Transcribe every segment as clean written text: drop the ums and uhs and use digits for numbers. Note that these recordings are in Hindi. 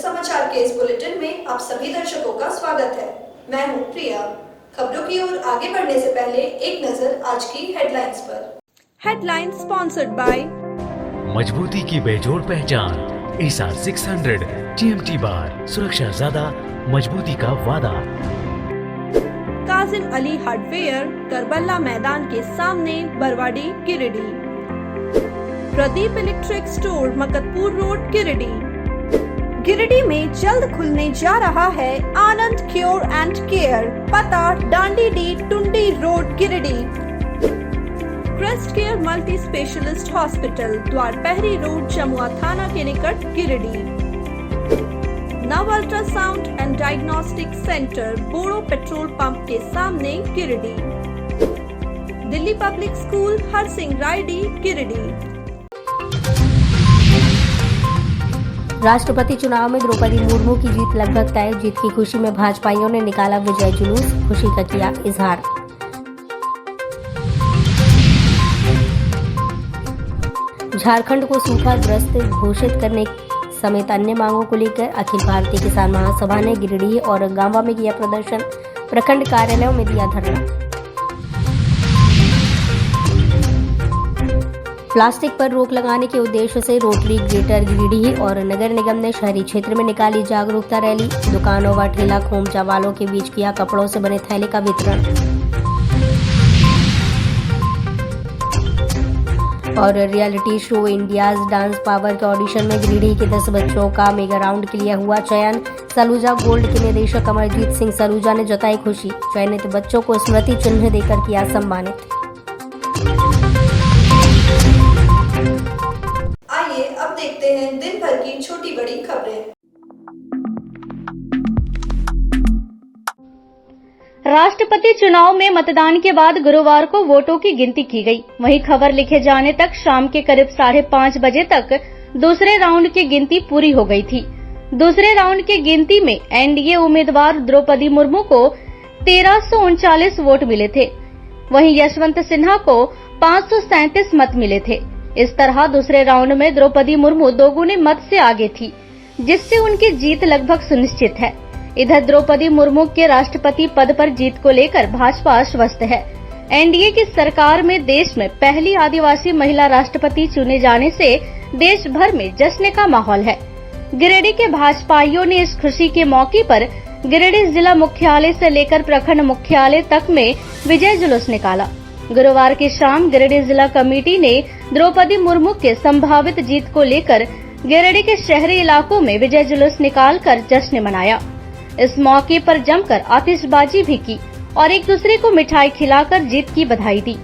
समाचार के इस बुलेटिन में आप सभी दर्शकों का स्वागत है। मैं हूं प्रिया। खबरों की ओर आगे बढ़ने से पहले एक नजर आज की हेडलाइंस पर। हेडलाइंस स्पॉन्सर्ड बाय मजबूती की बेजोड़ पहचान एसआर 600 TMT बार, सुरक्षा ज्यादा, मजबूती का वादा। काजिम अली हार्डवेयर, करबला मैदान के सामने, Barwadi, Giridih. Pradeep electric store, Maktapur road, Giridih. Giridih में जल्द खुलने जा रहा है आनंद क्योर एंड केयर, पता डांडी डी टुंडी road, Giridih. Crest care multi specialist hospital, द्वारपहरी रोड, जमुआ थाना के निकट, Giridih. Nav ultrasound and diagnostic centre, बोड़ो पेट्रोल पंप के सामने, गिरिडीह। दिल्ली पब्लिक स्कूल, हरसिंह रायडी, गिरिडीह। राष्ट्रपति चुनाव में द्रौपदी मुर्मू की जीत लगभग तय। जीत की खुशी में भाजपाइयों ने निकाला विजय जुलूस, खुशी का किया इजहार। झारखंड को सूखाग्रस्त घोषित करने समेत अन्य मांगों को लेकर अखिल भारतीय किसान महासभा ने गिरिडीह और गांवा में किया प्रदर्शन, प्रखंड कार्यालयों में दिया धरना। प्लास्टिक पर रोक लगाने के उद्देश्य से रोटरी ग्रेटर गिरिडीह और नगर निगम ने शहरी क्षेत्र में निकाली जागरूकता रैली। दुकानों व ठेला खोमचा वालों के बीच किया कपड़ों से बने थैले का वितरण। और reality show India's dance power के ऑडिशन में गिरिडीह के 10 बच्चों का मेगा राउंड के लिए हुआ चयन। सलूजा गोल्ड के निदेशक अमरजीत सिंह सलूजा ने जताई खुशी। चयनित बच्चों को स्मृति चिन्ह देकर किया सम्मानित। अब देखते हैं दिन भर की छोटी बड़ी खबरें। राष्ट्रपति चुनाव में मतदान के बाद गुरुवार को वोटों की गिनती की गई। वहीं खबर लिखे जाने तक शाम के करीब 5:30 बजे तक दूसरे राउंड की गिनती पूरी हो गई थी। दूसरे राउंड की गिनती में एनडीए उम्मीदवार द्रौपदी मुर्मू को 1339 वोट मिले थे। वहीं यशवंत सिन्हा को 537 मत मिले थे। इस तरह दूसरे राउंड में द्रौपदी मुर्मू दोगुने मत से आगे थी, जिससे उनकी जीत लगभग सुनिश्चित है। इधर द्रौपदी मुर्मू के राष्ट्रपति पद पर जीत को लेकर भाजपा आश्वस्त है। एनडीए की सरकार में देश में पहली आदिवासी महिला राष्ट्रपति चुने जाने से देश भर में जश्न का माहौल है। गिरिडीह के भाजपाइयों ने इस खुशी के मौके पर गिरिडीह जिला मुख्यालय से लेकर प्रखंड मुख्यालय तक में विजय जुलूस निकाला। गुरुवार की शाम गिरिडीह जिला कमेटी ने द्रौपदी मुर्मू के संभावित जीत को लेकर गिरिडीह के शहरी इलाकों में विजय जुलूस निकालकर जश्न मनाया। इस मौके पर जमकर आतिशबाजी भी की और एक दूसरे को मिठाई खिलाकर जीत की बधाई दी।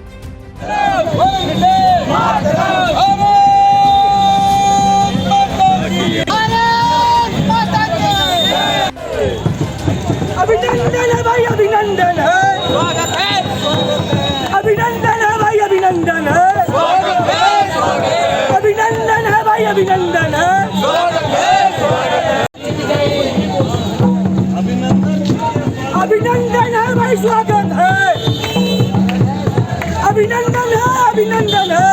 अभिनंदन है भाई, अभिनंदन है, स्वागत है, अभिनंदन है भाई, अभिनंदन है, अभिनंदन है भाई, अभिनंदन है, अभिनंदन है भाई, स्वागत है, अभिनंदन है, अभिनंदन है।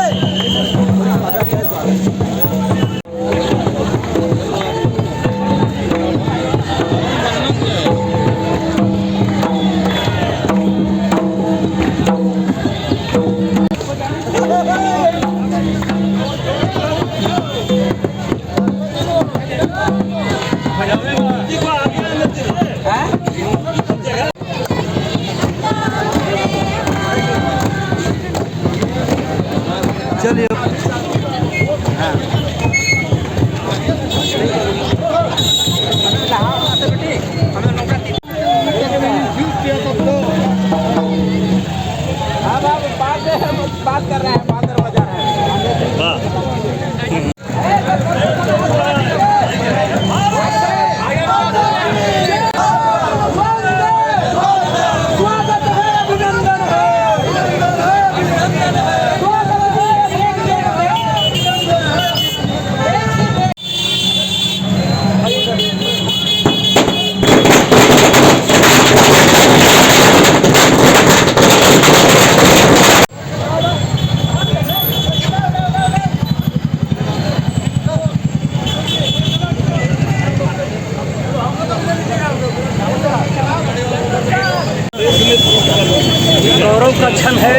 का क्षण है।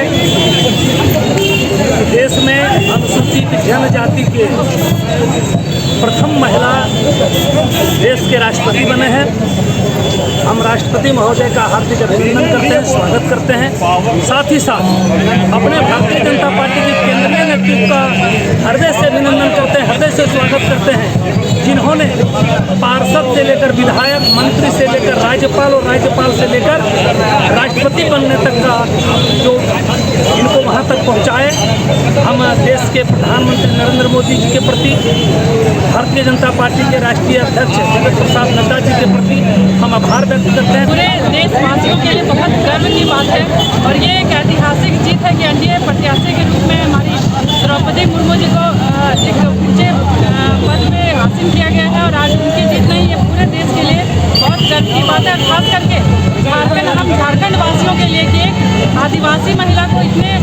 देश में अनुसूचित जनजाति के प्रथम महिला देश के राष्ट्रपति बने हैं। हम राष्ट्रपति महोदय का हार्दिक अभिनंदन करते हैं, स्वागत करते हैं। साथ ही साथ अपने भारतीय जनता पार्टी के केंद्रीय नेतृत्व का हृदय से अभिनंदन करते हैं, हृदय से स्वागत करते हैं, जिन्होंने पार्षद से लेकर विधायक, मंत्री से लेकर राज्यपाल और राज्यपाल से लेकर राष्ट्रपति बनने तक का जो इनको वहाँ तक पहुँचाए। हम देश के प्रधानमंत्री नरेंद्र मोदी जी के प्रति, भारतीय जनता पार्टी के राष्ट्रीय अध्यक्ष जगत प्रसाद नड्डा जी के प्रति हम आभार व्यक्त करते हैं। पूरे देशवासियों के लिए बहुत गर्व की बात है और ये एक ऐतिहासिक जीत है कि एनडीए प्रत्याशी के रूप में हमारी द्रौपदी मुर्मू जी को एक ऊंचे पद पे हासिल किया गया है और आज उनकी जीत नहीं, ये पूरे देश के लिए बहुत गर्व की बात है। खास करके हम झारखंड वासियों के लिए कि एक आदिवासी महिला को इतने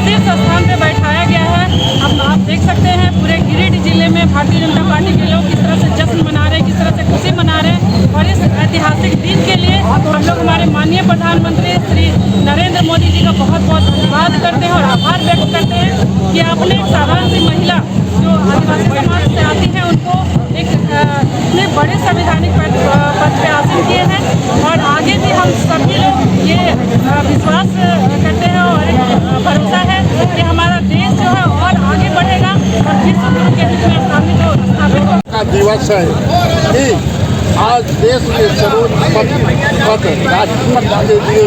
शीर्ष स्थान पे बैठाया गया है। अब आप देख सकते हैं पूरे गिरिडीह जिले में भारतीय जनता पार्टी के लोग किस तरह से जश्न मना रहे हैं, किस तरह से खुशी मना रहे हैं और इस ऐतिहासिक दिन के लिए हम लोग हमारे माननीय प्रधानमंत्री श्री नरेंद्र मोदी जी का बहुत बहुत धन्यवाद करते हैं और आभार व्यक्त करते हैं कि आपने एक साधारण सी महिला जो आदिवासी समाज से आती है उनको एक इतने बड़े संवैधानिक पद पे हासिल किए हैं और आगे भी हम सभी लोग ये विश्वास करते हैं और एक भरोसा है कि हमारा देश जो है और आगे बढ़ेगा और विश्व गुरु के रूप में स्थापित का दिवस है कि आज देश के सर्वोच्च पद राष्ट्रपति के लिए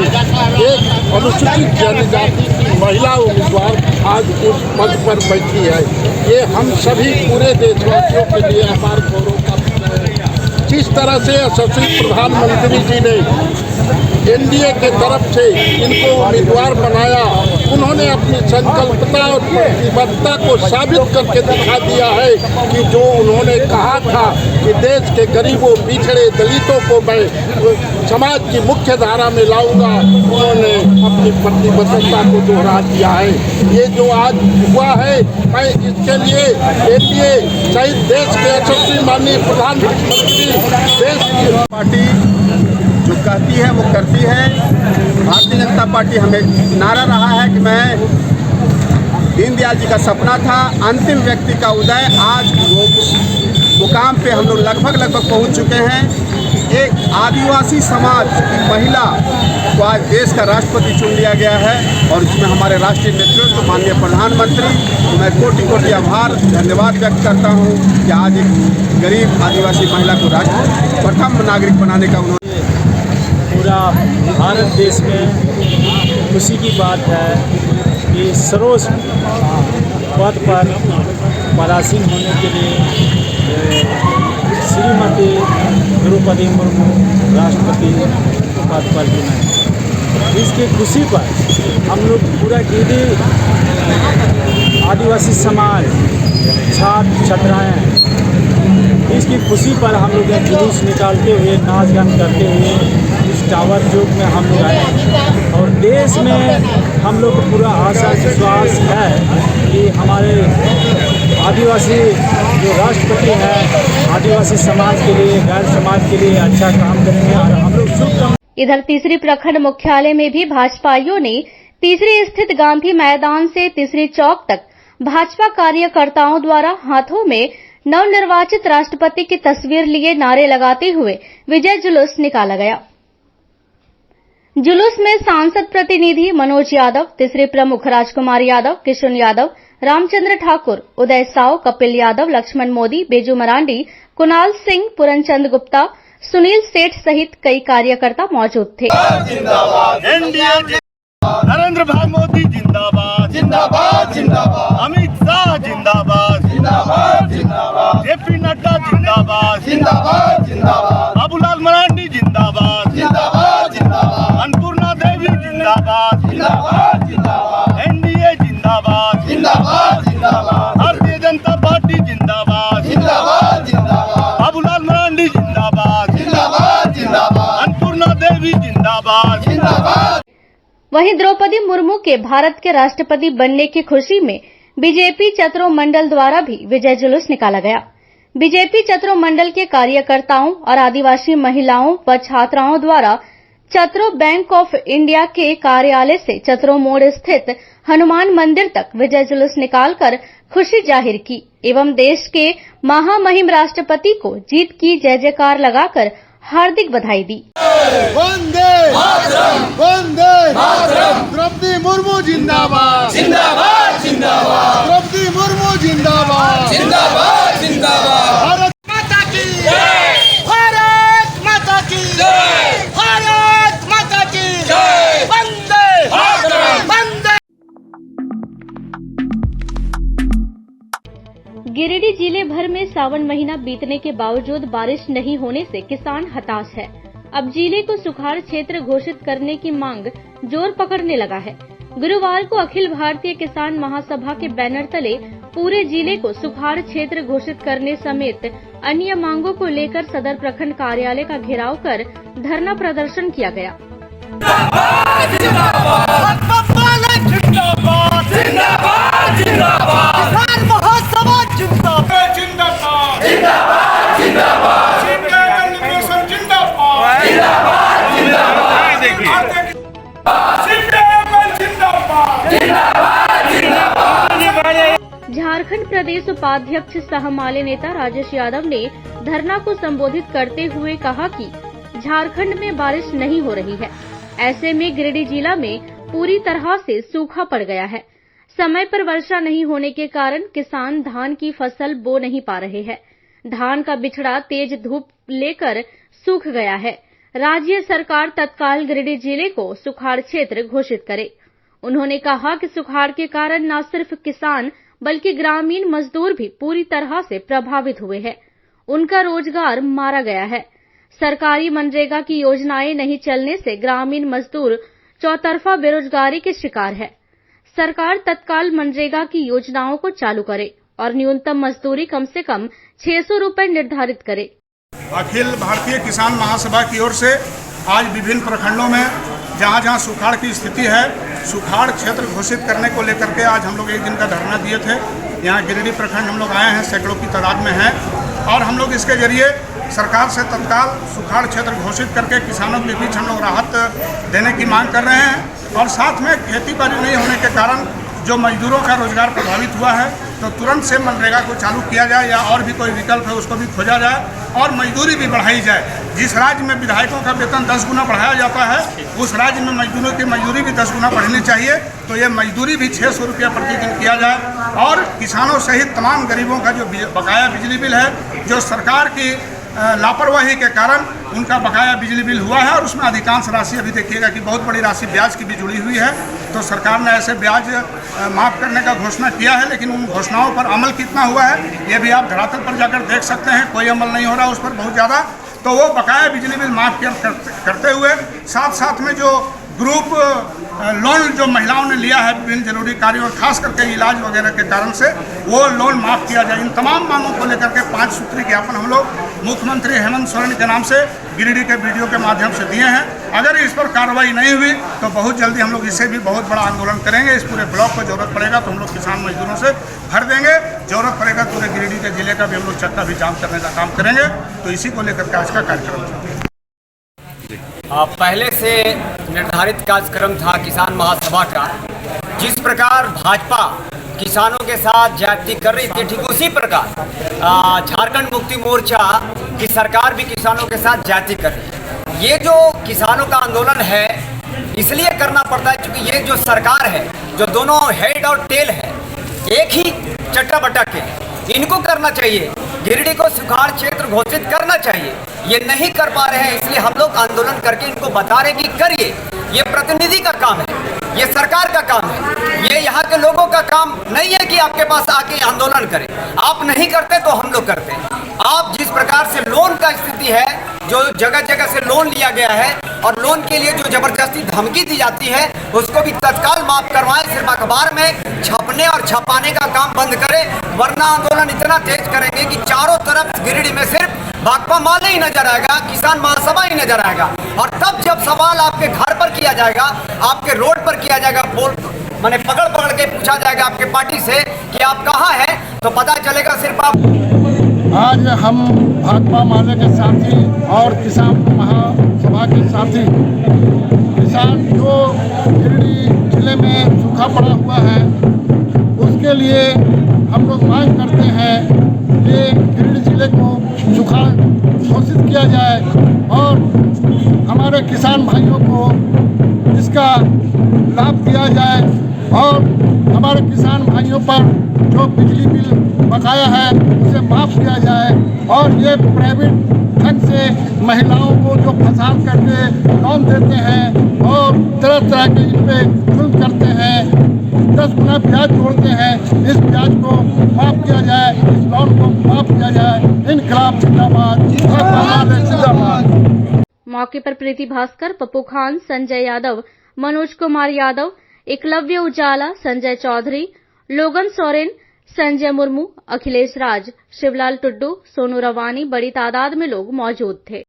एक अनुसूचित जनजाति की महिला उम्मीदवार आज उस पद पर बैठी है। ये हम सभी पूरे देशवासियों के लिए अपार गौरव का विषय है। जिस तरह से यशस्वी प्रधानमंत्री जी ने एनडीए के तरफ से इनको उम्मीदवार बनाया, उन्होंने अपनी संकल्पता और प्रतिबद्धता को साबित करके दिखा दिया है कि जो उन्होंने कहा था कि देश के गरीबों, पिछड़े, दलितों को मैं समाज की मुख्य धारा में लाऊंगा, उन्होंने अपनी प्रतिबद्धता को दोहरा दिया है। ये जो आज हुआ है, मैं इसके लिए एनडीए सहित देश के यशस्वी माननीय प्रधानमंत्री, देश की पार्टी जो कहती है वो करती है। भारतीय जनता पार्टी हमें नारा रहा है कि मैं दीनदयाल जी का सपना था अंतिम व्यक्ति का उदय, आज वो मुकाम पे हम लोग लगभग पहुंच चुके हैं। एक आदिवासी समाज की महिला को आज देश का राष्ट्रपति चुन लिया गया है और इसमें हमारे राष्ट्रीय नेतृत्व माननीय प्रधानमंत्री तो मैं कोटि कोटि आभार धन्यवाद व्यक्त करता हूं कि आज एक गरीब आदिवासी महिला को राष्ट्र प्रथम नागरिक बनाने का उन्होंने पूरा भारत देश में खुशी की बात है कि सर्वोच्च पद पर पदासीन होने के लिए श्रीमती द्रौपदी मुर्मू राष्ट्रपति पद पर चुने। इसकी खुशी पर हम लोग पूरा गिरिडीह आदिवासी समाज, छात्र छात्राएँ, इसकी खुशी पर हम लोग जुलूस निकालते हुए, नाच गान करते हुए इस टावर चौक में हम लोग आए और देश में हम लोग को पूरा आशा विश्वास है कि हमारे आदिवासी जो राष्ट्रपति हैं आदिवासी समाज के लिए, गैर समाज के लिए अच्छा काम करेंगे और हम लोग शुभकामनाएं। इधर तीसरी प्रखंड मुख्यालय में भी भाजपाइयों ने तीसरी स्थित गांधी मैदान से तीसरी चौक तक भाजपा कार्यकर्ताओं द्वारा हाथों में नवनिर्वाचित राष्ट्रपति की तस्वीर लिए नारे लगाते हुए विजय जुलूस निकाला गया। जुलूस में सांसद प्रतिनिधि मनोज यादव, तीसरे प्रमुख राजकुमार यादव, किशन यादव, रामचंद्र ठाकुर, उदय साव, कपिल यादव, लक्ष्मण मोदी, बेजू मरांडी, कुणाल सिंह, पूरनचंद गुप्ता, सुनील सेठ सहित कई कार्यकर्ता मौजूद थे। नरेंद्र भाई मोदी जिंदाबाद, जिंदाबाद, जिंदाबाद। अमित शाह जिंदाबाद, जिंदाबाद, जिंदाबाद। जेपी नड्डा जिंदाबाद, जिंदाबाद, जिंदाबाद। बाबूलाल मरांडी जिंदाबाद, जिंदाबाद, जिंदाबाद। अन्नपूर्णा देवी जिंदाबाद, जिंदाबाद, जिंदाबाद। एनडीए जिंदाबाद, जिंदाबाद, जिंदाबाद। भारतीय जनता पार्टी जिंदाबाद, जिंदाबाद, जिंदाबाद। बाबूलाल मरांडी जिंदाबाद, जिंदाबाद, जिंदाबाद। अन्नपूर्णा देवी जिंदाबाद, जिंदाबाद। वहीं द्रौपदी मुर्मू के भारत के राष्ट्रपति बनने की खुशी में बीजेपी चतरो मंडल द्वारा भी विजय जुलूस निकाला गया। बीजेपी चतरो मंडल के कार्यकर्ताओं और आदिवासी महिलाओं व छात्राओं द्वारा चतरो बैंक ऑफ इंडिया के कार्यालय से चतरो मोड़ स्थित हनुमान मंदिर तक विजय जुलूस निकालकर खुशी जाहिर की एवं देश के महामहिम राष्ट्रपति को जीत की जय जयकार लगाकर हार्दिक बधाई दी। वंदे मातरम, वंदे मातरम। द्रौपदी मुर्मू जिंदाबाद, जिंदाबाद, जिंदाबाद। द्रौपदी मुर्मू जिंदाबाद, जिंदाबाद, जिंदाबाद। भारत माता की जय, भारत माता की जय, भारत माता की जय। वंदे मातरम, वंदे। गिरिडीह जिले भर में सावन महीना बीतने के बावजूद बारिश नहीं होने से किसान हताश है। अब जिले को सुखाड़ क्षेत्र घोषित करने की मांग जोर पकड़ने लगा है। गुरुवार को अखिल भारतीय किसान महासभा के बैनर तले पूरे जिले को सुखाड़ क्षेत्र घोषित करने समेत अन्य मांगों को लेकर सदर प्रखंड कार्यालय का घेराव कर धरना प्रदर्शन किया गया। झारखंड प्रदेश उपाध्यक्ष सह माले नेता राजेश यादव ने धरना को संबोधित करते हुए कहा कि झारखंड में बारिश नहीं हो रही है। ऐसे में गिरिडीह जिला में पूरी तरह से सूखा पड़ गया है। समय पर वर्षा नहीं होने के कारण किसान धान की फसल बो नहीं पा रहे हैं। धान का बिछड़ा तेज धूप लेकर सूख गया है। राज्य सरकार तत्काल गिरिडीह जिले को सुखाड़ क्षेत्र घोषित करे। उन्होंने कहा कि सुखाड़ के कारण न सिर्फ किसान बल्कि ग्रामीण मजदूर भी पूरी तरह से प्रभावित हुए हैं। उनका रोजगार मारा गया है। सरकारी मनरेगा की योजनाएं नहीं चलने से ग्रामीण मजदूर चौतरफा बेरोजगारी के शिकार है। सरकार तत्काल मनरेगा की योजनाओं को चालू करे और न्यूनतम मजदूरी कम से कम 600 रुपए निर्धारित करे। अखिल भारतीय किसान महासभा की ओर से आज विभिन्न प्रखंडों में जहां जहां सुखाड़ की स्थिति है, सुखाड़ क्षेत्र घोषित करने को लेकर के आज हम लोग एक दिन का धरना दिए थे। यहाँ गिरिडीह प्रखंड हम लोग आए हैं, सैकड़ों की तादाद में हैं और हम लोग इसके जरिए सरकार से तत्काल सुखाड़ क्षेत्र घोषित करके किसानों के बीच हम लोग राहत देने की मांग कर रहे हैं। और साथ में खेती बाड़ी नहीं होने के कारण जो मजदूरों का रोजगार प्रभावित हुआ है तो तुरंत से मनरेगा को चालू किया जाए या और भी कोई विकल्प है उसको भी खोजा जाए और मजदूरी भी बढ़ाई जाए। जिस राज्य में विधायकों का वेतन 10 गुना बढ़ाया जाता है उस राज्य में मजदूरों की मजदूरी भी 10 गुना बढ़नी चाहिए। तो ये मजदूरी भी 600 रुपया प्रतिदिन किया जाए और किसानों सहित तमाम गरीबों का जो बकाया बिजली बिल है, जो सरकार की लापरवाही के कारण उनका बकाया बिजली बिल हुआ है और उसमें अधिकांश राशि अभी देखिएगा कि बहुत बड़ी राशि ब्याज की भी जुड़ी हुई है। तो सरकार ने ऐसे ब्याज माफ़ करने का घोषणा किया है, लेकिन उन घोषणाओं पर अमल कितना हुआ है ये भी आप धरातल पर जाकर देख सकते हैं। कोई अमल नहीं हो रहा उस पर बहुत ज़्यादा। तो वो बकाया बिजली बिल माफ़ करते हुए साथ साथ में जो ग्रुप लोन जो महिलाओं ने लिया है विभिन्न जरूरी कार्यों और खास करके इलाज वगैरह के कारण से वो लोन माफ़ किया जाए। इन तमाम मांगों को लेकर के 5 सूत्री ज्ञापन हम लोग मुख्यमंत्री हेमंत सोरेन के नाम से गिरिडीह के वीडियो के माध्यम से दिए हैं। अगर इस पर कार्रवाई नहीं हुई तो बहुत जल्दी हम लोग इससे भी बहुत बड़ा आंदोलन करेंगे। इस पूरे ब्लॉक को जरूरत पड़ेगा तो हम लोग किसान मजदूरों से भर देंगे। जरूरत पड़ेगा पूरे गिरिडीह के जिले का भी हम लोग चक्का भी जाम करने का काम करेंगे। तो इसी को लेकर के आज का कार्यक्रम पहले से निर्धारित कार्यक्रम था किसान महासभा का। जिस प्रकार भाजपा किसानों के साथ ज्यादती कर रही थी ठीक उसी प्रकार झारखंड मुक्ति मोर्चा की सरकार भी किसानों के साथ ज्यादती कर रही है। ये जो किसानों का आंदोलन है इसलिए करना पड़ता है क्योंकि ये जो सरकार है, जो दोनों हेड और टेल है, एक ही चट्टा बट्टा के, इनको करना चाहिए। गिरिडीह को सुखाड़ क्षेत्र घोषित करना चाहिए। ये नहीं कर पा रहे हैं इसलिए हम लोग आंदोलन करके इनको बता रहे कि करिए। ये प्रतिनिधि का काम है, ये सरकार का काम है, ये यहाँ के लोगों का काम नहीं है कि आपके पास आके आंदोलन करें। आप नहीं करते तो हम लोग करते हैं। आप जिस प्रकार से लोन का स्थिति है, जो जगह जगह से लोन लिया गया है और लोन के लिए जो जबरदस्ती धमकी दी जाती है उसको भी तत्काल माफ करवाएं। सिर्फ अखबार में छपने और छपाने का काम बंद करें, वरना आंदोलन इतना तेज करेंगे कि चारों तरफ गिरिडीह में सिर्फ भाकपा माले ही नजर आएगा, किसान महासभा ही नजर आएगा। और तब जब सवाल आपके घर पर किया जाएगा, आपके रोड पर किया जाएगा, माने पकड़ के पूछा जाएगा आपके पार्टी से कि आप कहाँ हैं, तो पता चलेगा सिर्फ आप। आज हम भाकपा माले के साथी और किसान महासभा सभा के साथी किसान जो गिरिडीह जिले में सूखा पड़ा हुआ है उसके लिए हम लोग मांग करते हैं कि गिरिडीह जिले को सूखा घोषित किया जाए और हमारे किसान भाइयों को इसका लाभ दिया जाए और हमारे किसान भाइयों पर जो बिजली बिल बकाया है उसे माफ़ किया जाए और ये प्राइवेट ढंग से महिलाओं को जो फंसा करके लोन देते हैं और तरह तरह के इन पे जुल्म करते हैं, 10 गुना ब्याज जोड़ते हैं, इस ब्याज को माफ़ किया जाए, इस लोन को माफ़ किया जाए। इनकलाब जिंदाबाद, बांग्लादेश जिंदाबाद। मौके पर प्रीति भास्कर, पप्पू खान, संजय यादव, मनोज कुमार यादव, एकलव्य उजाला, संजय चौधरी, लोगन सोरेन, संजय मुर्मू, अखिलेश राज, शिवलाल टुड्डू, सोनू रवानी बड़ी तादाद में लोग मौजूद थे।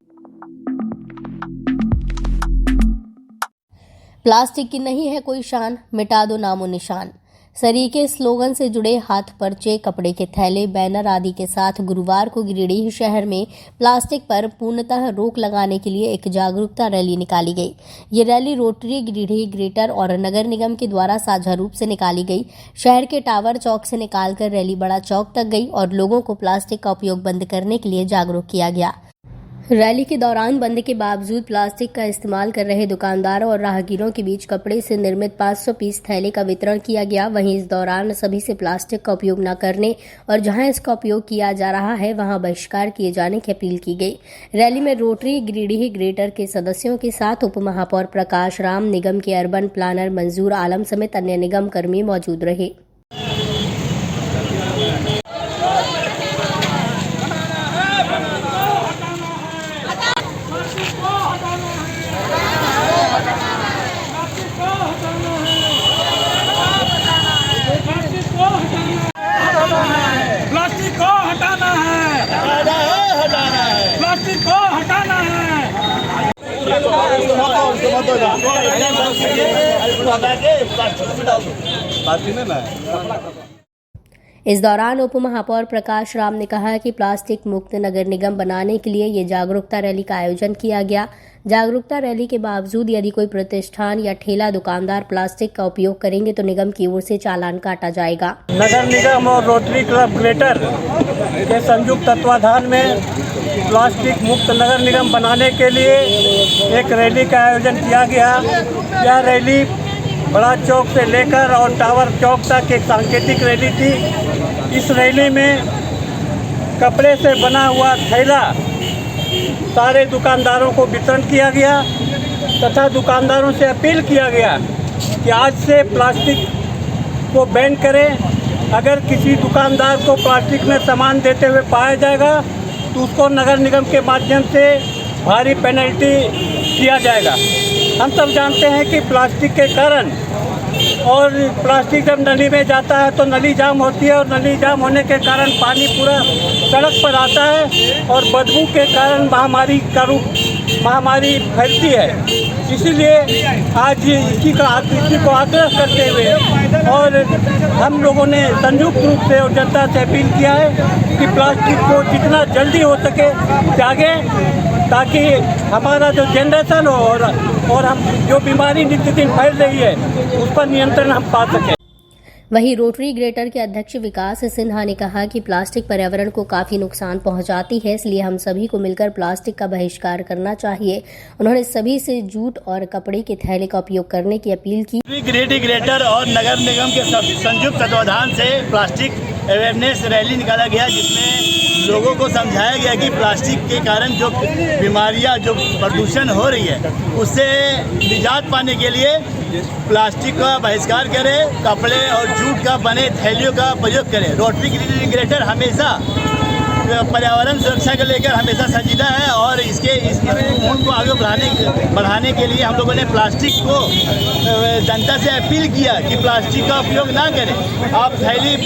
प्लास्टिक की नहीं है कोई शान, मिटा दो नामो निशान। सरीके स्लोगन से जुड़े हाथ पर्चे, कपड़े के थैले, बैनर आदि के साथ गुरुवार को गिरिडीह शहर में प्लास्टिक पर पूर्णतः रोक लगाने के लिए एक जागरूकता रैली निकाली गई। ये रैली रोटरी गिरिडीह ग्रेटर और नगर निगम के द्वारा साझा रूप से निकाली गई। शहर के टावर चौक से निकालकर रैली बड़ा चौक तक गई और लोगों को प्लास्टिक का उपयोग बंद करने के लिए जागरूक किया गया। रैली के दौरान बंद के बावजूद प्लास्टिक का इस्तेमाल कर रहे दुकानदारों और राहगीरों के बीच कपड़े से निर्मित 500 पीस थैले का वितरण किया गया। वहीं इस दौरान सभी से प्लास्टिक का उपयोग न करने और जहां इसका उपयोग किया जा रहा है वहां बहिष्कार किए जाने की अपील की गई। रैली में रोटरी गिरिडीह ग्रेटर के सदस्यों के साथ उप महापौर प्रकाश राम, निगम के अर्बन प्लानर मंजूर आलम समेत अन्य निगम कर्मी मौजूद रहे। प्लास्टिक को हटाना है, प्लास्टिक को हटाना है। इस दौरान उप महापौर प्रकाश राम ने कहा कि प्लास्टिक मुक्त नगर निगम बनाने के लिए ये जागरूकता रैली का आयोजन किया गया। जागरूकता रैली के बावजूद यदि कोई प्रतिष्ठान या ठेला दुकानदार प्लास्टिक का उपयोग करेंगे तो निगम की ओर से चालान काटा जाएगा। नगर निगम और रोटरी क्लब ग्रेटर के संयुक्त तत्वाधान में प्लास्टिक मुक्त नगर निगम बनाने के लिए एक रैली का आयोजन किया गया। यह रैली बड़ा चौक से लेकर और टावर चौक तक एक सांकेतिक रैली थी। इस रैली में कपड़े से बना हुआ थैला सारे दुकानदारों को वितरण किया गया तथा दुकानदारों से अपील किया गया कि आज से प्लास्टिक को बैन करें। अगर किसी दुकानदार को प्लास्टिक में सामान देते हुए पाया जाएगा तो उसको नगर निगम के माध्यम से भारी पेनल्टी किया जाएगा। हम सब जानते हैं कि प्लास्टिक के कारण और प्लास्टिक जब नली में जाता है तो नली जाम होती है और नली जाम होने के कारण पानी पूरा सड़क पर आता है और बदबू के कारण महामारी फैलती है। इसीलिए आज इसी को आग्रह करते हुए और हम लोगों ने संयुक्त रूप से और जनता से अपील किया है कि प्लास्टिक को जितना जल्दी हो सके त्यागें ताकि हमारा जो जनरेशन हो और हम जो बीमारी नित्य दिन फैल रही है उस पर नियंत्रण हम पा सकें। वहीं रोटरी ग्रेटर के अध्यक्ष विकास सिन्हा ने कहा कि प्लास्टिक पर्यावरण को काफी नुकसान पहुंचाती है, इसलिए हम सभी को मिलकर प्लास्टिक का बहिष्कार करना चाहिए। उन्होंने सभी से जूट और कपड़े के थैले का उपयोग करने की अपील की। गिरिडीह ग्रेटर और नगर निगम के संयुक्त तत्वाधान से प्लास्टिक अवेयरनेस रैली निकाला गया, जिसमें लोगों को समझाया गया कि प्लास्टिक के कारण जो बीमारियां, जो प्रदूषण हो रही है उससे निजात पाने के लिए प्लास्टिक का बहिष्कार करें, कपड़े और जूट का बने थैलियों का प्रयोग करें। रोटरी गिरिडीह ग्रेटर हमेशा पर्यावरण सुरक्षा को लेकर हमेशा संजीदा है और इस मुहिम को आगे बढ़ाने के लिए हम लोगों ने प्लास्टिक को जनता से अपील किया कि प्लास्टिक का उपयोग ना करें। आप थैली,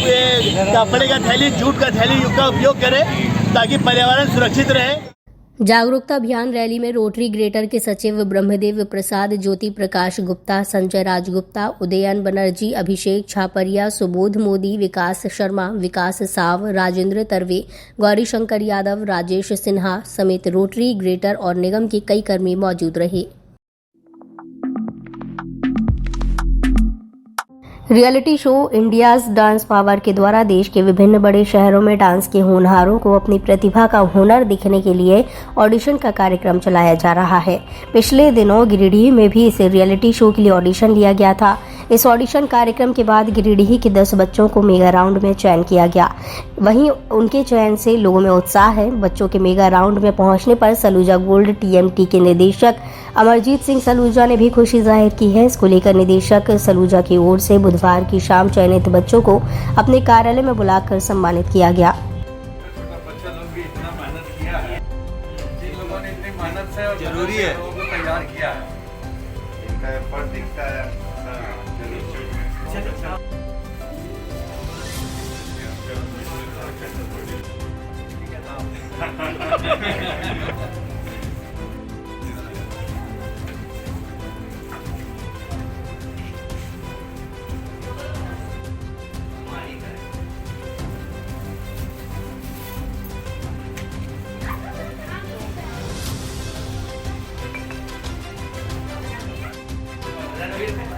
कपड़े का थैली, जूट का थैली का उपयोग करें ताकि पर्यावरण सुरक्षित रहे। जागरूकता अभियान रैली में रोटरी ग्रेटर के सचिव ब्रह्मदेव प्रसाद, ज्योति प्रकाश गुप्ता, संजय राजगुप्ता, उदयन बनर्जी, अभिषेक छापरिया, सुबोध मोदी, विकास शर्मा, विकास साव, राजेंद्र तरवे, गौरी शंकर यादव, राजेश सिन्हा समेत रोटरी ग्रेटर और निगम के कई कर्मी मौजूद रहे। Reality show India's dance power के द्वारा देश के विभिन्न बड़े शहरों में डांस के होनहारों को अपनी प्रतिभा का हुनर दिखने के लिए ऑडिशन का कार्यक्रम चलाया जा रहा है। पिछले दिनों गिरिडीह में भी इस रियलिटी शो के लिए ऑडिशन लिया गया था। इस ऑडिशन कार्यक्रम के बाद गिरिडीह के 10 बच्चों को मेगा राउंड में चयन किया गया। वहीं उनके चयन से लोगों में उत्साह है। बच्चों के मेगा राउंड में पहुंचने पर सलूजा गोल्ड टीएमटी के निदेशक अमरजीत सिंह सलूजा ने भी खुशी जाहिर की है। इसको लेकर निदेशक सलूजा की ओर से बुधवार की शाम चयनित बच्चों को अपने कार्यालय में बुलाकर सम्मानित किया गया। जरूरी है तैयार किया है, इनका एफर्ट दिखता है।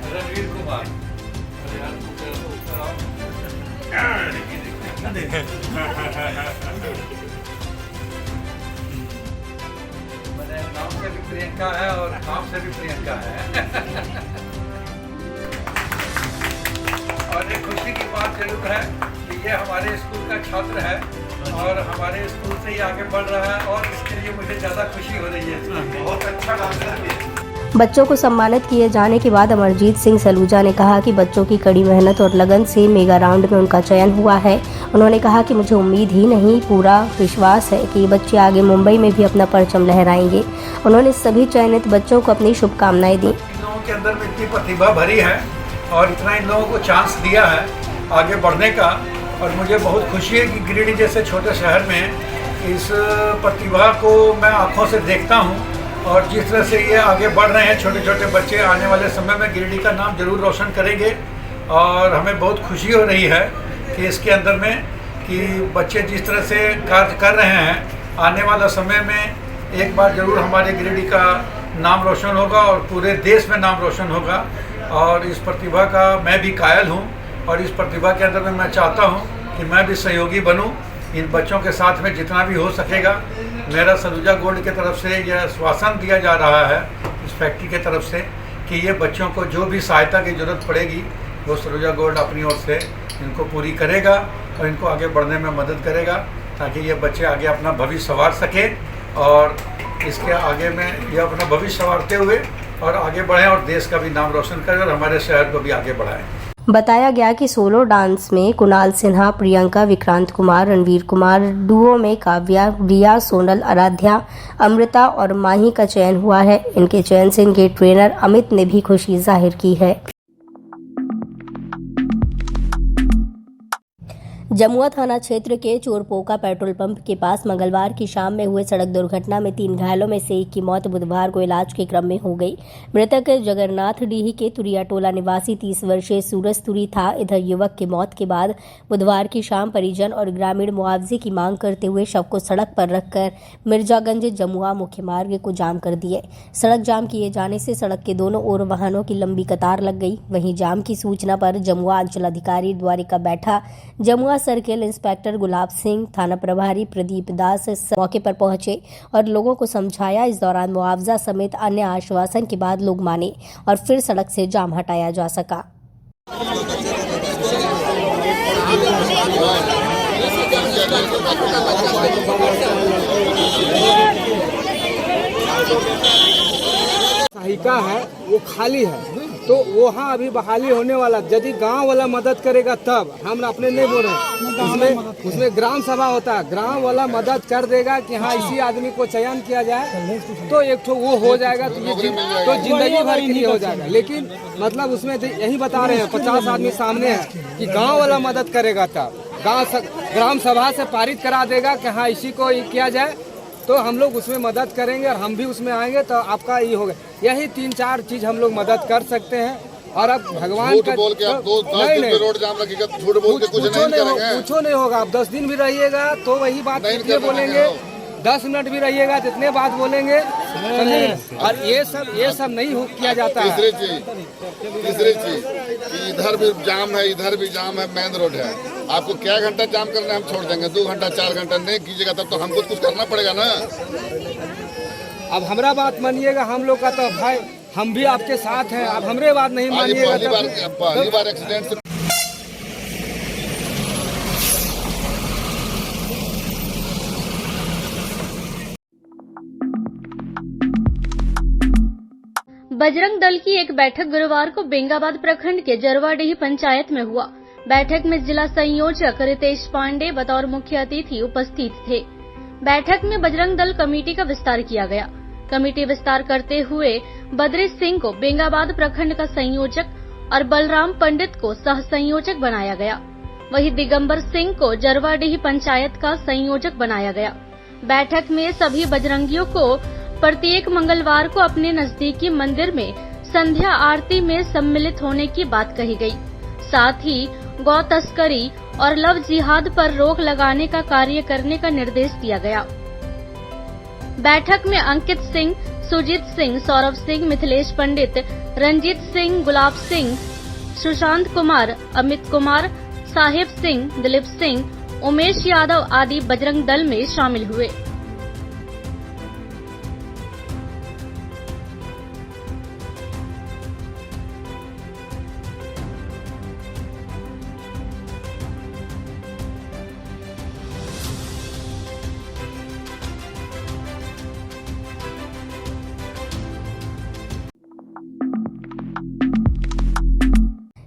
रणवीर कुमार नाम से भी प्रियंका है और काम से भी प्रियंका है। और एक खुशी की बात जरूर है कि ये हमारे स्कूल का छात्र है और हमारे स्कूल से ही आगे बढ़ रहा है और इसके लिए मुझे ज़्यादा खुशी हो रही है। बहुत अच्छा डांसर है। बच्चों को सम्मानित किए जाने के बाद अमरजीत सिंह सलूजा ने कहा कि बच्चों की कड़ी मेहनत और लगन से मेगा राउंड में उनका चयन हुआ है। उन्होंने कहा कि मुझे उम्मीद ही नहीं, पूरा विश्वास है कि ये बच्चे आगे मुंबई में भी अपना परचम लहराएंगे। उन्होंने सभी चयनित बच्चों को अपनी शुभकामनाएं दी। इन लोगों के अंदर में इतनी प्रतिभा भरी है और इतना इन लोगों को चांस दिया है आगे बढ़ने का, और मुझे बहुत खुशी है कि गिरिडीह जैसे छोटे शहर में इस प्रतिभा को मैं आँखों से देखता हूँ। और जिस तरह से ये आगे बढ़ रहे हैं छोटे छोटे बच्चे, आने वाले समय में गिरिडीह का नाम जरूर रोशन करेंगे। और हमें बहुत खुशी हो रही है कि इसके अंदर में कि बच्चे जिस तरह से कार्य कर रहे हैं, आने वाला समय में एक बार जरूर हमारे गिरिडीह का नाम रोशन होगा और पूरे देश में नाम रोशन होगा। और इस प्रतिभा का मैं भी कायल हूँ और इस प्रतिभा के अंदर में मैं चाहता हूँ कि मैं भी सहयोगी बनूँ इन बच्चों के साथ में जितना भी हो सकेगा। मेरा सलूजा गोल्ड की तरफ से यह आश्वासन दिया जा रहा है इस फैक्ट्री की तरफ से कि ये बच्चों को जो भी सहायता की ज़रूरत पड़ेगी वो सलूजा गोल्ड अपनी ओर से इनको पूरी करेगा और इनको आगे बढ़ने में मदद करेगा, ताकि ये बच्चे आगे अपना भविष्य संवार सके और इसके आगे में ये अपना भविष्य संवारते हुए और आगे बढ़ें और देश का भी नाम रोशन करें और हमारे शहर को भी आगे बढ़ाएं। बताया गया कि सोलो डांस में कुणाल सिन्हा, प्रियंका, विक्रांत कुमार, रणवीर कुमार, डुओ में काव्या, रिया, सोनल, आराध्या, अमृता और माही का चयन हुआ है। इनके चयन से इनके ट्रेनर अमित ने भी खुशी जाहिर की है। जमुआ थाना क्षेत्र के चोरपोका पेट्रोल पंप के पास मंगलवार की शाम में हुए सड़क दुर्घटना में 3 घायलों में से एक की मौत बुधवार को इलाज के क्रम में हो गई। मृतक जगन्नाथ डीही के तुरिया टोला निवासी 30 वर्षीय सूरज तुरी था। इधर युवक की मौत के बाद बुधवार की शाम परिजन और ग्रामीण मुआवजे की मांग करते हुए शव को सड़क पर रखकर मिर्जागंज जमुआ मुख्य मार्ग को जाम कर दिए। सड़क जाम किए जाने से सड़क के दोनों ओर वाहनों की लंबी कतार लग गई। वहीं जाम की सूचना पर जमुआ अंचलाधिकारी द्वारिका बैठा, जमुआ सर्किल इंस्पेक्टर गुलाब सिंह, थाना प्रभारी प्रदीप दास मौके पर पहुंचे और लोगों को समझाया। इस दौरान मुआवजा समेत अन्य आश्वासन के बाद लोग माने और फिर सड़क से जाम हटाया जा सका। सहायिका है वो खाली है, तो वहाँ अभी बहाली होने वाला। यदि गांव वाला मदद करेगा तब, हम अपने नहीं बोल रहे, उसमें ग्राम सभा होता है, ग्राम वाला मदद कर देगा कि हाँ इसी आदमी को चयन किया जाए तो एक ठो वो हो जाएगा, तो ये तो जिंदगी भर के लिए हो जाएगा। लेकिन मतलब उसमें यही बता रहे हैं 50 आदमी सामने है कि गाँव वाला मदद करेगा तब ग्राम सभा से पारित करा देगा कि हाँ इसी को किया जाए तो हम लोग उसमें मदद करेंगे और हम भी उसमें आएंगे तो आपका ये होगा। यही 3-4 चीज हम लोग मदद कर सकते हैं। और अब भगवान का बोल के आप 2-10 दिन में रोड जाम रखिएगा, झूठ बोल के कुछ नहीं करेंगे। कुछ नहीं होगा। आप 10 दिन भी रहिएगा तो वही बात कितने बोलेंगे, 10 मिनट भी रहिएगा जितने बात बोलेंगे। और ये सब नहीं किया जाता है। तीसरी चीज कि इधर भी जाम है, इधर भी जाम है, मेन रोड है। आपको क्या घंटा जाम करना है हम छोड़ देंगे, 2 घंटा 4 घंटा नहीं कीजिएगा तब तो हमको कुछ करना पड़ेगा ना। अब हमारा बात मानिएगा, हम लोग का तो भाई हम भी आपके साथ हैं। आप हमरे बात नहीं मानिएगा। पहली बार एक्सीडेंट से बजरंग दल की एक बैठक गुरुवार को बेंगाबाद प्रखंड के जरवाडीह पंचायत में हुआ। बैठक में जिला संयोजक रितेश पांडे बतौर मुख्य अतिथि उपस्थित थे। बैठक में बजरंग दल कमेटी का विस्तार किया गया। कमेटी विस्तार करते हुए बद्री सिंह को बेंगाबाद प्रखंड का संयोजक और बलराम पंडित को सह संयोजक बनाया गया। वहीं दिगंबर सिंह को जरवाडीह पंचायत का संयोजक बनाया गया। बैठक में सभी बजरंगियों को प्रत्येक मंगलवार को अपने नजदीकी मंदिर में संध्या आरती में सम्मिलित होने की बात कही गई। साथ ही गौ तस्करी और लव जिहाद पर रोक लगाने का कार्य करने का निर्देश दिया गया। बैठक में अंकित सिंह, सुजीत सिंह, सौरभ सिंह, मिथिलेश पंडित, रंजीत सिंह, गुलाब सिंह, सुशांत कुमार, अमित कुमार, साहिब सिंह, दिलीप सिंह, उमेश यादव आदि बजरंग दल में शामिल हुए।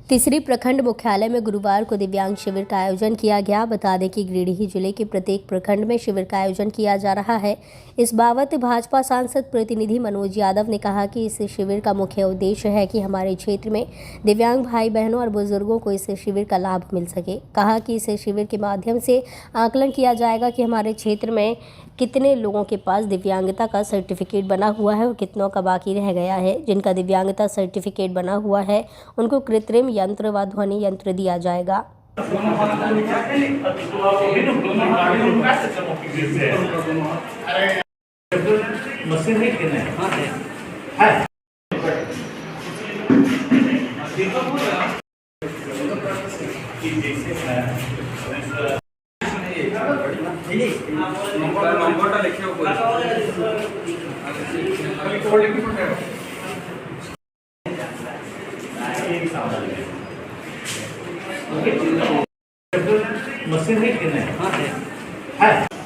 तीसरी प्रखंड मुख्यालय में गुरुवार को दिव्यांग शिविर का आयोजन किया गया। बता दें कि गिरिडीह जिले के प्रत्येक प्रखंड में शिविर का आयोजन किया जा रहा है। इस बाबत भाजपा सांसद प्रतिनिधि मनोज यादव ने कहा कि इस शिविर का मुख्य उद्देश्य है कि हमारे क्षेत्र में दिव्यांग भाई बहनों और बुजुर्गों को इस शिविर का लाभ मिल सके। कहा कि इस शिविर के माध्यम से आकलन किया जाएगा कि हमारे क्षेत्र में कितने लोगों के पास दिव्यांगता का सर्टिफिकेट बना हुआ है और कितनों का बाकी रह गया है। जिनका दिव्यांगता सर्टिफिकेट बना हुआ है उनको कृत्रिम यंत्र व ध्वनि यंत्र दिया जाएगा।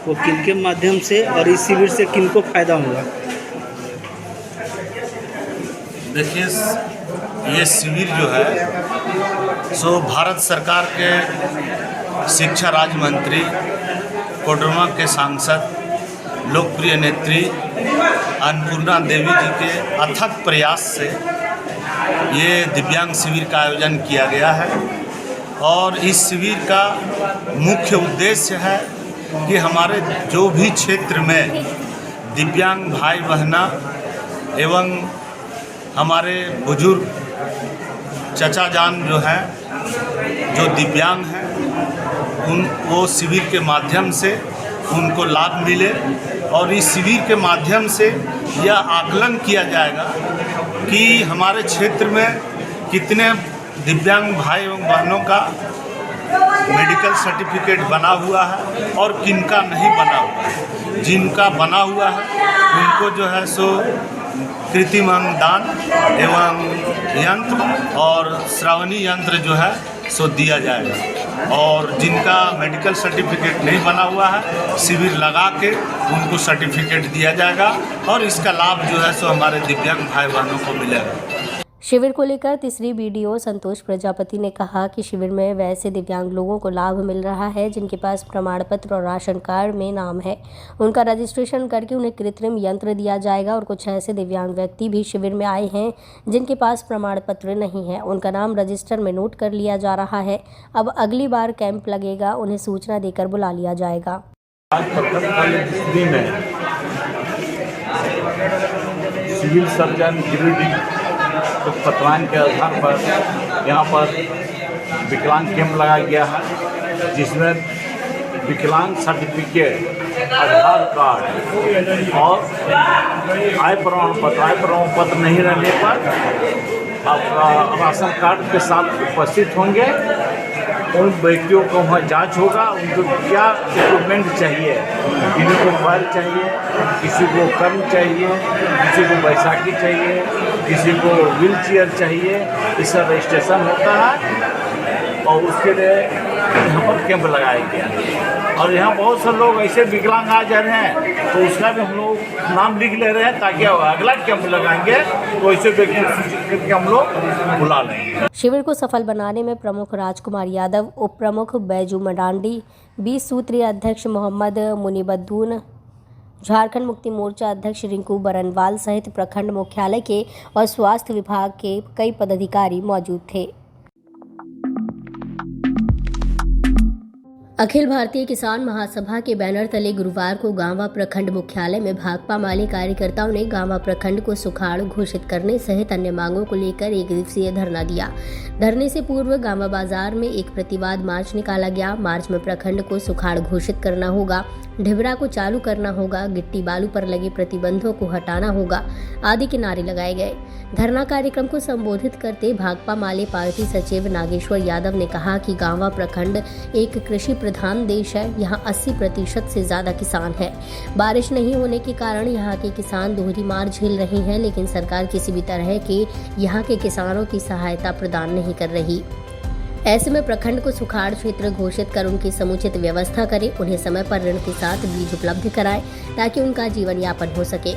वो किनके माध्यम से और इस शिविर से किनको फायदा होगा? देखिए, ये शिविर जो है सो भारत सरकार के शिक्षा राज्य मंत्री, कोडरमा के सांसद, लोकप्रिय नेत्री अन्नपूर्णा देवी जी के अथक प्रयास से ये दिव्यांग शिविर का आयोजन किया गया है। और इस शिविर का मुख्य उद्देश्य है कि हमारे जो भी क्षेत्र में दिव्यांग भाई बहना एवं हमारे बुजुर्ग चचा जान जो हैं जो दिव्यांग हैं वो शिविर के माध्यम से उनको लाभ मिले। और इस शिविर के माध्यम से यह आकलन किया जाएगा कि हमारे क्षेत्र में कितने दिव्यांग भाई एवं बहनों का मेडिकल सर्टिफिकेट बना हुआ है और किनका नहीं बना हुआ है। जिनका बना हुआ है उनको जो है सो कृत्रिम अंगदान एवं यंत्र और श्रावणी यंत्र जो है सो दिया जाएगा। और जिनका मेडिकल सर्टिफिकेट नहीं बना हुआ है शिविर लगा के उनको सर्टिफिकेट दिया जाएगा और इसका लाभ जो है सो हमारे दिव्यांग भाई बहनों को मिलेगा। शिविर को लेकर तीसरी बीडीओ संतोष प्रजापति ने कहा कि शिविर में वैसे दिव्यांग लोगों को लाभ मिल रहा है जिनके पास प्रमाण पत्र और राशन कार्ड में नाम है। उनका रजिस्ट्रेशन करके उन्हें कृत्रिम यंत्र दिया जाएगा। और कुछ ऐसे दिव्यांग व्यक्ति भी शिविर में आए हैं जिनके पास प्रमाण पत्र नहीं है, उनका नाम रजिस्टर में नोट कर लिया जा रहा है। अब अगली बार कैंप लगेगा, उन्हें सूचना देकर बुला लिया जाएगा। आज प्रखंड में सिविल सर्जन गिरिडीह तो पतवान के आधार पर यहाँ पर विकलांग कैंप लगाया गया है, जिसमें विकलांग सर्टिफिकेट, आधार कार्ड और आय प्रमाण पत्र नहीं रहने पर आपका राशन कार्ड के साथ उपस्थित होंगे। उन व्यक्तियों को वहाँ जांच होगा, उनको क्या इक्विपमेंट चाहिए, किसी को मोबाइल चाहिए, किसी को कर्म चाहिए, किसी को बैसाखी चाहिए, किसी को व्हील चेयर चाहिए, इसका रजिस्ट्रेशन होता है और उसके लिए यहाँ पर कैंप लगाया गया। और यहाँ बहुत से लोग ऐसे विकलांग आ जा रहे हैं तो उसका भी हम लोग नाम लिख ले रहे हैं, ताकि अगला कैंप लगाएंगे तो ऐसे व्यक्ति हम लोग बुला लेंगे। शिविर को सफल बनाने में प्रमुख राजकुमार यादव, उप प्रमुख बैजू मडांडी, 20 सूत्रीय अध्यक्ष मोहम्मद मुनीबद्दून, झारखंड मुक्ति मोर्चा अध्यक्ष रिंकू बरनवाल सहित प्रखंड मुख्यालय के और स्वास्थ्य विभाग के कई पदाधिकारी मौजूद थे। अखिल भारतीय किसान महासभा के बैनर तले गुरुवार को गांवा प्रखंड मुख्यालय में भाकपा माले कार्यकर्ताओं ने गांवा प्रखंड को सुखाड़ घोषित करने सहित अन्य मांगों को लेकर एक दिवसीय धरना दिया। धरने से पूर्व गांवा बाजार में एक प्रतिवाद मार्च निकाला गया। मार्च में प्रखंड को सुखाड़ घोषित करना होगा, ढिबरा को चालू करना होगा, गिट्टी बालू पर लगे प्रतिबंधों को हटाना होगा आदि के नारे लगाए गए। धरना कार्यक्रम को संबोधित करते भाकपा माले पार्टी सचिव नागेश्वर यादव ने कहा कि गांवा प्रखंड एक कृषि प्रधान देश है। यहाँ 80% से ज्यादा किसान हैं। बारिश नहीं होने के कारण यहाँ के किसान दोहरी मार झेल रहे हैं, लेकिन सरकार किसी भी तरह के यहाँ के किसानों की सहायता प्रदान नहीं कर रही। ऐसे में प्रखंड को सुखाड़ क्षेत्र घोषित कर उनकी समुचित व्यवस्था करें, उन्हें समय पर ऋण के साथ बीज उपलब्ध कराएं ताकि उनका जीवन यापन हो सके।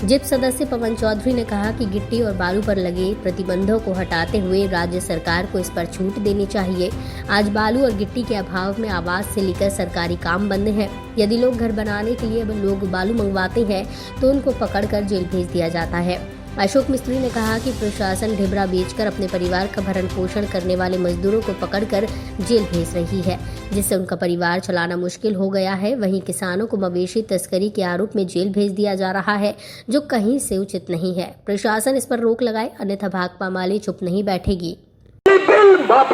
जिप सदस्य पवन चौधरी ने कहा कि गिट्टी और बालू पर लगे प्रतिबंधों को हटाते हुए राज्य सरकार को इस पर छूट देनी चाहिए। आज बालू और गिट्टी के अभाव में आवास से लेकर सरकारी काम बंद हैं। यदि लोग घर बनाने के लिए लोग बालू मंगवाते हैं तो उनको पकड़कर जेल भेज दिया जाता है। अशोक मिस्त्री ने कहा कि प्रशासन ढिबरा बेचकर अपने परिवार का भरण पोषण करने वाले मजदूरों को पकड़कर जेल भेज रही है, जिससे उनका परिवार चलाना मुश्किल हो गया है। वहीं किसानों को मवेशी तस्करी के आरोप में जेल भेज दिया जा रहा है, जो कहीं से उचित नहीं है। प्रशासन इस पर रोक लगाए, अन्यथा भाकपा माले चुप नहीं बैठेगी। माफ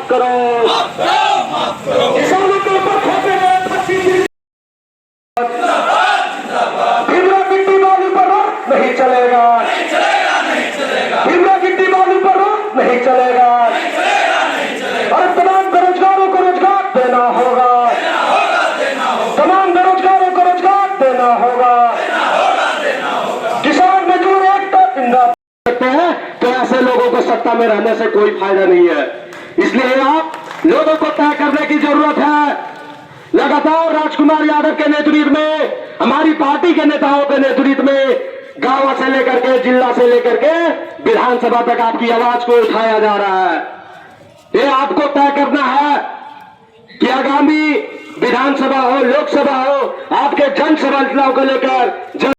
नहीं चलेगा, ढिबरा गिट्टी बालू पर नहीं चलेगा। और तमाम बेरोजगारों को रोजगार देना होगा, तमाम बेरोजगारों को रोजगार देना होगा। किसान मजदूर एकता जिंदाबाद करते हैं तो ऐसे लोगों को सत्ता में रहने से कोई फायदा नहीं है। इसलिए आप लोगों को तय करने की जरूरत है। लगातार राजकुमार यादव के नेतृत्व में, हमारी पार्टी के नेताओं के नेतृत्व में गांव से लेकर के, जिला से लेकर के विधानसभा तक आपकी आवाज को उठाया जा रहा है। ये आपको तय करना है कि आगामी विधानसभा हो, लोकसभा हो, आपके जनसभा चुनाव को लेकर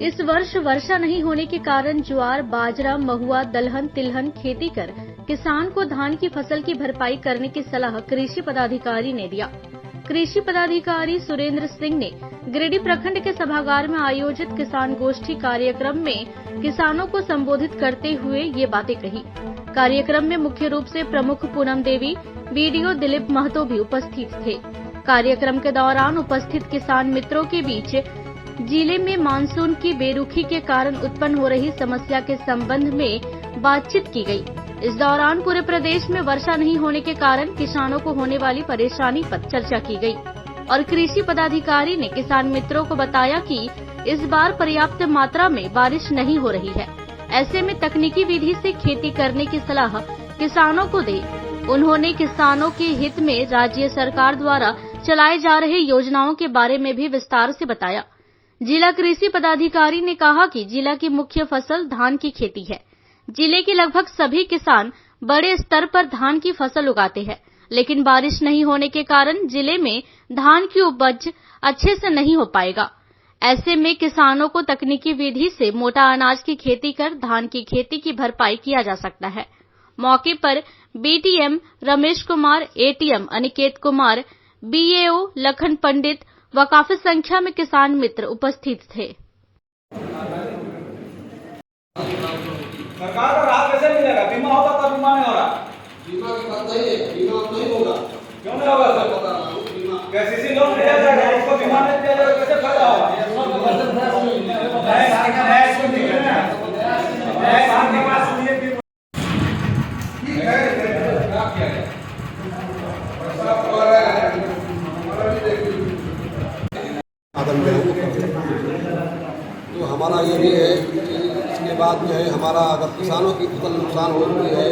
इस वर्ष वर्षा नहीं होने के कारण ज्वार, बाजरा, महुआ, दलहन, तिलहन खेती कर किसान को धान की फसल की भरपाई करने की सलाह कृषि पदाधिकारी ने दिया। कृषि पदाधिकारी सुरेंद्र सिंह ने गिरिडीह प्रखंड के सभागार में आयोजित किसान गोष्ठी कार्यक्रम में किसानों को संबोधित करते हुए ये बातें कही। कार्यक्रम में मुख्य रूप से प्रमुख पूनम देवी, बीडीओ दिलीप महतो भी उपस्थित थे। कार्यक्रम के दौरान उपस्थित किसान मित्रों के बीच जिले में मानसून की बेरुखी के कारण उत्पन्न हो रही समस्या के संबंध में बातचीत की गई। इस दौरान पूरे प्रदेश में वर्षा नहीं होने के कारण किसानों को होने वाली परेशानी पर चर्चा की गई और कृषि पदाधिकारी ने किसान मित्रों को बताया कि इस बार पर्याप्त मात्रा में बारिश नहीं हो रही है। ऐसे में तकनीकी विधि से खेती करने की सलाह किसानों को दी। उन्होंने किसानों के हित में राज्य सरकार द्वारा चलाए जा रहे योजनाओं के बारे में भी विस्तार से बताया। जिला कृषि पदाधिकारी ने कहा कि जिला की मुख्य फसल धान की खेती है। जिले के लगभग सभी किसान बड़े स्तर पर धान की फसल उगाते हैं, लेकिन बारिश नहीं होने के कारण जिले में धान की उपज अच्छे से नहीं हो पाएगा। ऐसे में किसानों को तकनीकी विधि से मोटा अनाज की खेती कर धान की खेती की भरपाई किया जा सकता है। मौके पर BTM Ramesh Kumar, ATM Aniket Kumar, BAO Lakhan Pandit, व काफी संख्या में किसान मित्र उपस्थित थे। सरकार का राहत कैसे मिलेगा? बीमा होता तो बीमा नहीं हो रहा। बीमा की बात नहीं है, बीमा नहीं होगा। क्यों नहीं होगा सर? पता नहीं बीमा कैसे लोन दिया जाएगा, उसको बीमा नहीं दिया जाएगा, कैसे फायदा होगा? तो हमारा ये भी है कि इसके बाद जो है हमारा अगर किसानों की फसल नुकसान होती है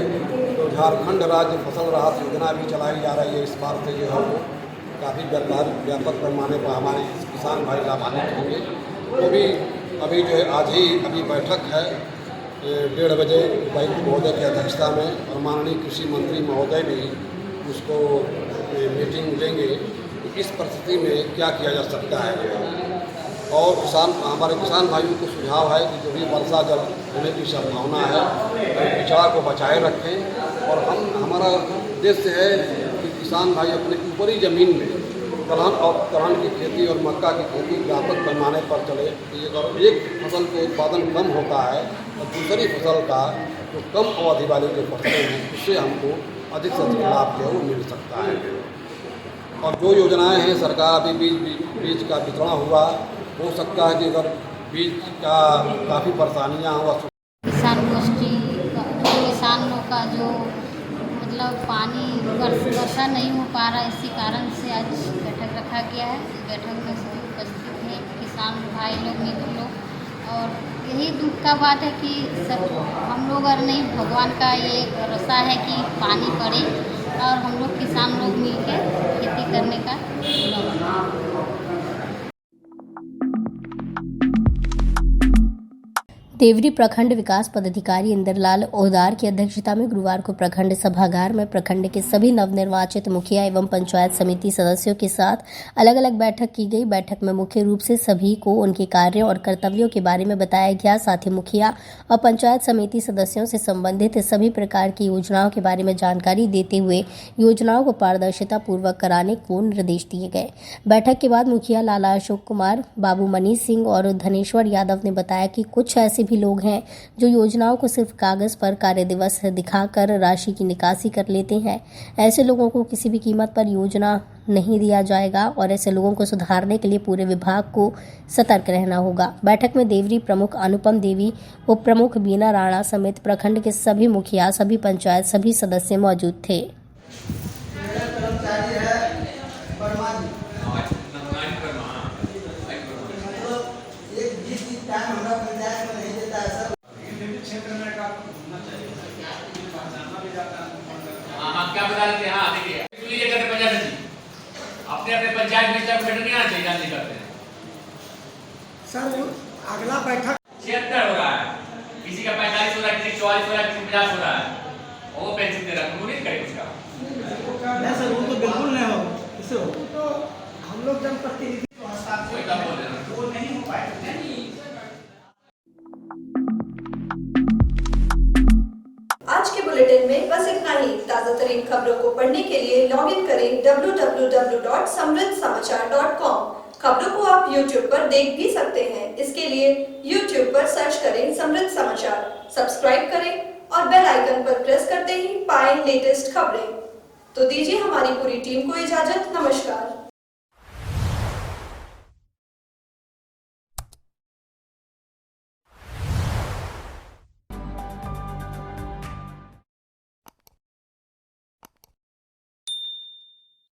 तो झारखंड राज्य फसल राहत योजना भी चलाई जा रही है। इस बार से जो है वो काफ़ी व्यापक पैमाने पर हमारे किसान भाई लाभान्वित होंगे। तो भी अभी जो है आज ही अभी बैठक है 1:30 बजे उपायुक्त महोदय की अध्यक्षता में और माननीय कृषि मंत्री महोदय भी उसको मीटिंग लेंगे कि इस परिस्थिति में क्या किया जा सकता है। और हमारे किसान भाइयों को सुझाव है कि जो भी वर्षा जल होने की संभावना है बिचड़ा को बचाए रखें। और हमारा उद्देश्य है कि किसान भाई अपने ऊपरी ज़मीन में दलहन की खेती और मक्का की खेती व्यापक पैमाने पर चले। अगर एक फसल का उत्पादन कम होता है तो दूसरी फसल का जो कम अवधि वाली जो फसलें हैं उससे हमको अधिक से अधिक लाभ जो है वो मिल सकता है। और जो योजनाएं हैं सरकार अभी बीज का वितरण हुआ, हो सकता है कि अगर बीज का काफ़ी परेशानियाँ हुआ किसान गोष्ठी किसानों का जो मतलब पानी वर्षा नहीं हो पा रहा, इसी कारण से आज बैठक रखा गया है। बैठक में सभी उपस्थित हैं किसान भाई लोग मित्र लोग। और यही दुख का बात है कि सब हम लोग और नहीं भगवान का ये भरोसा है कि पानी पड़े और हम लोग किसान लोग मिलकर खेती करने का देवरी प्रखंड विकास पदाधिकारी इंद्रलाल ओहदार की अध्यक्षता में गुरुवार को प्रखंड सभागार में प्रखंड के सभी नवनिर्वाचित मुखिया एवं पंचायत समिति सदस्यों के साथ अलग अलग बैठक की गई। बैठक में मुख्य रूप से सभी को उनके कार्यों और कर्तव्यों के बारे में बताया गया। साथ ही मुखिया और पंचायत समिति सदस्यों से संबंधित सभी प्रकार की योजनाओं के बारे में जानकारी देते हुए योजनाओं को पारदर्शिता पूर्वक कराने को निर्देश दिए गए। बैठक के बाद मुखिया लाला अशोक कुमार, बाबू मनीष सिंह और धनेश्वर यादव ने बताया कि कुछ ऐसे भी लोग हैं जो योजनाओं को सिर्फ कागज पर कार्य दिवस दिखाकर राशि की निकासी कर लेते हैं। ऐसे लोगों को किसी भी कीमत पर योजना नहीं दिया जाएगा और ऐसे लोगों को सुधारने के लिए पूरे विभाग को सतर्क रहना होगा। बैठक में देवरी प्रमुख अनुपम देवी, उप प्रमुख बीना राणा समेत प्रखंड के सभी मुखिया, सभी पंचायत, सभी सदस्य मौजूद थे। क्या बता रहे थे? हाँ देखिए ये करते पंचायत अपने अपने पंचायत में बैठक नहीं आना चाहिए, जानते करते हैं सर। अगला बैठक 76 हो रहा है, किसी का 45 हो रहा है, किसी 44 हो रहा है, किसी 50 हो रहा है, वो पेंशन दे रहा है, वो नहीं करें उसका नहीं सर, वो तो बिल्कुल नहीं होगा। इससे हो तो हम लोग जनप्रतिनिधि कोई काम बोल रहे हैं वो नहीं हो पाएगा। आज के बुलेटिन में बस इतना ही। ताजा तरीन खबरों को पढ़ने के लिए लॉग इन करें www.samriddhsamachar.com। खबरों को आप YouTube पर देख भी सकते हैं। इसके लिए YouTube पर सर्च करें समृद्ध समाचार, सब्सक्राइब करें और बेल आइकन पर प्रेस करते ही पाएं लेटेस्ट खबरें। तो दीजिए हमारी पूरी टीम को इजाजत। नमस्कार।